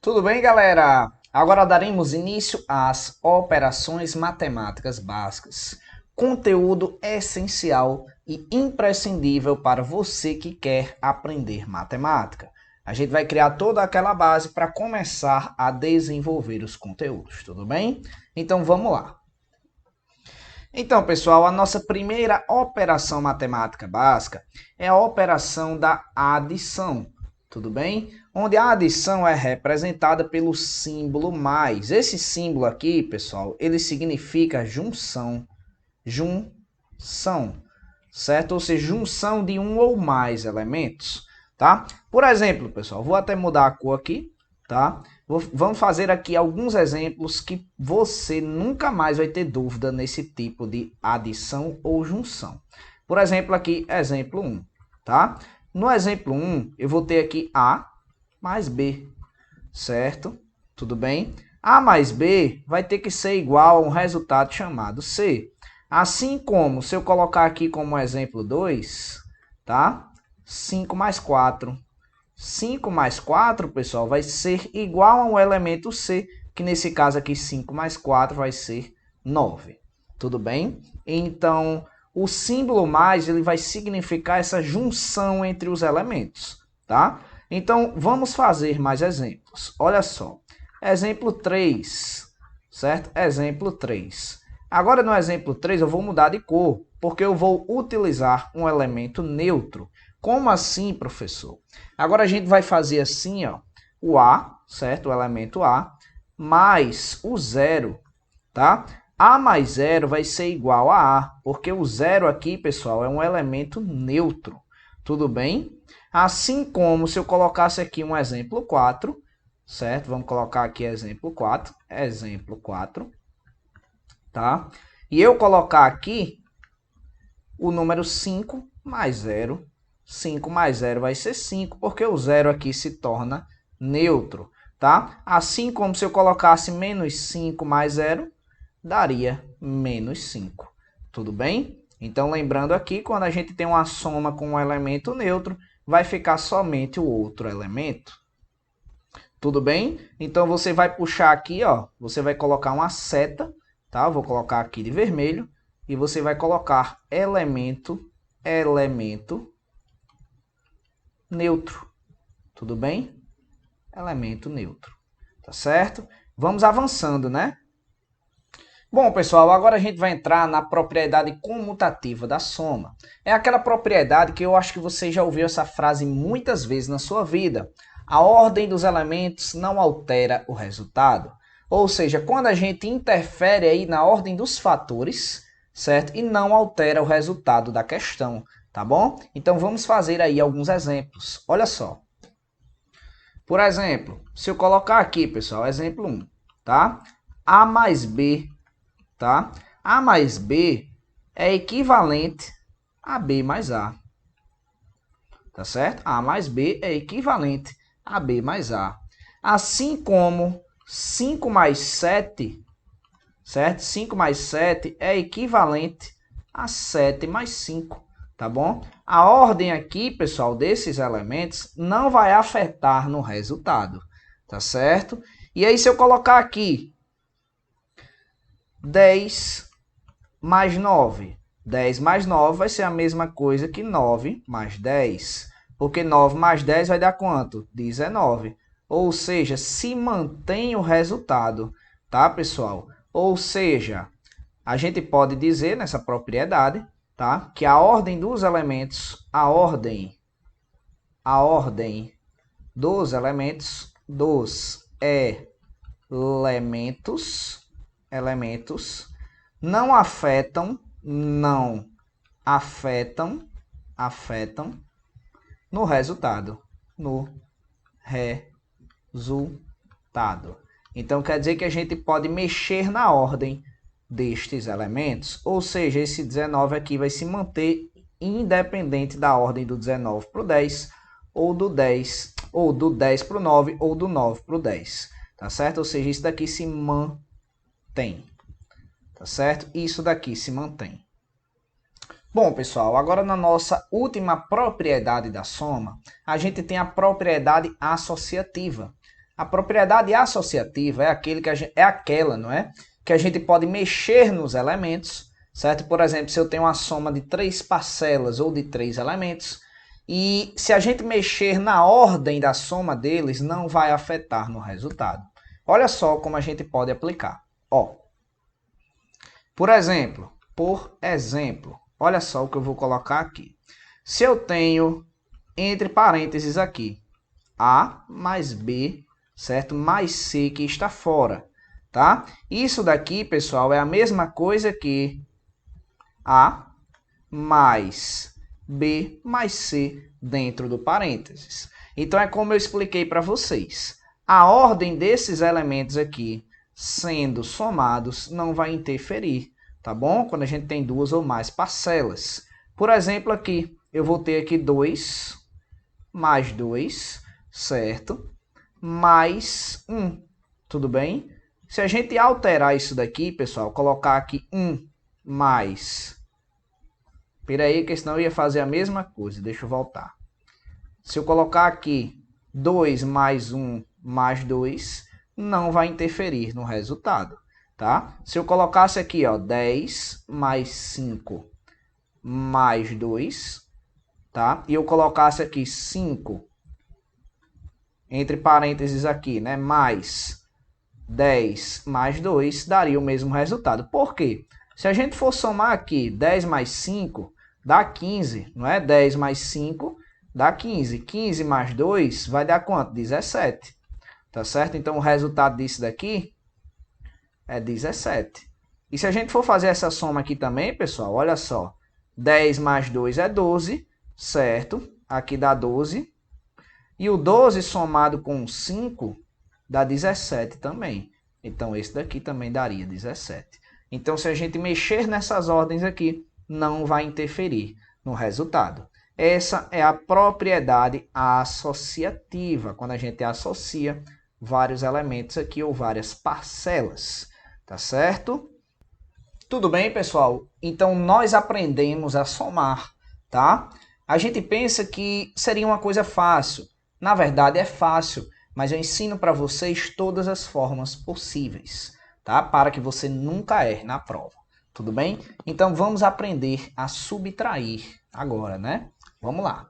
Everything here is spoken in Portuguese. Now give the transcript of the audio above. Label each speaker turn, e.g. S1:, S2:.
S1: Tudo bem, galera? Agora daremos início às operações matemáticas básicas. Conteúdo essencial e imprescindível para você que quer aprender matemática. A gente vai criar toda aquela base para começar a desenvolver os conteúdos, tudo bem? Então vamos lá. Então, pessoal, a nossa primeira operação matemática básica é a operação da adição, tudo bem? Onde a adição é representada pelo símbolo mais. Esse símbolo aqui, pessoal, ele significa junção, certo? Ou seja, junção de um ou mais elementos, tá? Por exemplo, pessoal, vou até mudar a cor aqui, tá? Vamos fazer aqui alguns exemplos que você nunca mais vai ter dúvida nesse tipo de adição ou junção. Por exemplo, aqui, exemplo 1, tá? No exemplo 1, eu vou ter aqui A mais B, certo? Tudo bem? A mais B vai ter que ser igual a um resultado chamado C. Assim como, se eu colocar aqui como exemplo 2, tá? 5 mais 4. 5 mais 4, pessoal, vai ser igual a um elemento C, que nesse caso aqui 5 mais 4 vai ser 9. Tudo bem? Então, o símbolo mais ele vai significar essa junção entre os elementos, tá? Então, vamos fazer mais exemplos. Olha só. Exemplo 3, certo? Exemplo 3. Agora, no exemplo 3, eu vou mudar de cor, porque eu vou utilizar um elemento neutro. Como assim, professor? Agora a gente vai fazer assim, ó, o A, certo? O elemento A, mais o zero, tá? A mais zero vai ser igual a A, porque o zero aqui, pessoal, é um elemento neutro. Tudo bem? Assim como se eu colocasse aqui um exemplo 4, certo? Vamos colocar aqui exemplo 4, tá? E eu colocar aqui o número 5 mais 0. 5 mais 0 vai ser 5, porque o zero aqui se torna neutro, tá? Assim como se eu colocasse menos 5 mais 0, daria menos 5. Tudo bem? Então, lembrando aqui, quando a gente tem uma soma com um elemento neutro, vai ficar somente o outro elemento. Tudo bem? Então, você vai puxar aqui, ó, você vai colocar uma seta, tá? Eu vou colocar aqui de vermelho, e você vai colocar elemento neutro. Tudo bem? Elemento neutro. Tá certo? Vamos avançando, né? Bom, pessoal, agora a gente vai entrar na propriedade comutativa da soma. É aquela propriedade que eu acho que você já ouviu essa frase muitas vezes na sua vida. A ordem dos elementos não altera o resultado. Ou seja, quando a gente interfere aí na ordem dos fatores, certo? E não altera o resultado da questão, tá bom? Então vamos fazer aí alguns exemplos. Olha só. Por exemplo, se eu colocar aqui, pessoal, exemplo 1, tá? A mais B, tá? A mais B é equivalente a B mais A. Tá certo? A mais B é equivalente a B mais A. Assim como 5 mais 7, certo? 5 mais 7 é equivalente a 7 mais 5, tá bom? A ordem aqui, pessoal, desses elementos não vai afetar no resultado, tá certo? E aí, se eu colocar aqui 10 mais 9. 10 mais 9 vai ser a mesma coisa que 9 mais 10. Porque 9 mais 10 vai dar quanto? 19. Ou seja, se mantém o resultado, tá, pessoal? Ou seja, a gente pode dizer nessa propriedade, tá, que a ordem dos elementos, a ordem dos elementos, não afetam no resultado, Então, quer dizer que a gente pode mexer na ordem destes elementos, ou seja, esse 19 aqui vai se manter independente da ordem do 19 para o 10, ou do 10 para o 9, ou do 9 para o 10, tá certo? Ou seja, isso daqui se mantém. Tá certo? Isso daqui se mantém. Bom, pessoal, agora na nossa última propriedade da soma, a gente tem a propriedade associativa. A propriedade associativa é aquela, não é? Que a gente pode mexer nos elementos, certo? Por exemplo, se eu tenho uma soma de 3 parcelas ou de 3 elementos, e se a gente mexer na ordem da soma deles, não vai afetar no resultado. Olha só como a gente pode aplicar. Ó, por exemplo, olha só o que eu vou colocar aqui. Se eu tenho, entre parênteses aqui, A mais B, certo? Mais C que está fora, tá? Isso daqui, pessoal, é a mesma coisa que A mais B mais C dentro do parênteses. Então, é como eu expliquei para vocês. A ordem desses elementos aqui, sendo somados, não vai interferir, tá bom? Quando a gente tem 2 ou mais parcelas. Por exemplo, aqui, eu vou ter aqui 2 mais 2, certo? Mais 1, tudo bem? Se a gente alterar isso daqui, pessoal, colocar aqui 1 mais... Espera aí, que senão eu ia fazer a mesma coisa. Deixa eu voltar. Se eu colocar aqui 2 mais 1 mais 2, não vai interferir no resultado, tá? Se eu colocasse aqui, ó, 10 mais 5 mais 2, tá? E eu colocasse aqui 5, entre parênteses aqui, né? Mais 10 mais 2, daria o mesmo resultado. Por quê? Se a gente for somar aqui 10 mais 5, dá 15, não é? 10 mais 5 dá 15. 15 mais 2 vai dar quanto? 17. Tá certo? Então, o resultado disso daqui é 17. E se a gente for fazer essa soma aqui também, pessoal, olha só. 10 mais 2 é 12, certo? Aqui dá 12. E o 12 somado com 5 dá 17 também. Então, esse daqui também daria 17. Então, se a gente mexer nessas ordens aqui, não vai interferir no resultado. Essa é a propriedade associativa, quando a gente associa vários elementos aqui ou várias parcelas, tá certo? Tudo bem, pessoal? Então, nós aprendemos a somar, tá? A gente pensa que seria uma coisa fácil. Na verdade, é fácil, mas eu ensino para vocês todas as formas possíveis, tá? Para que você nunca erre na prova, tudo bem? Então, vamos aprender a subtrair agora, né? Vamos lá.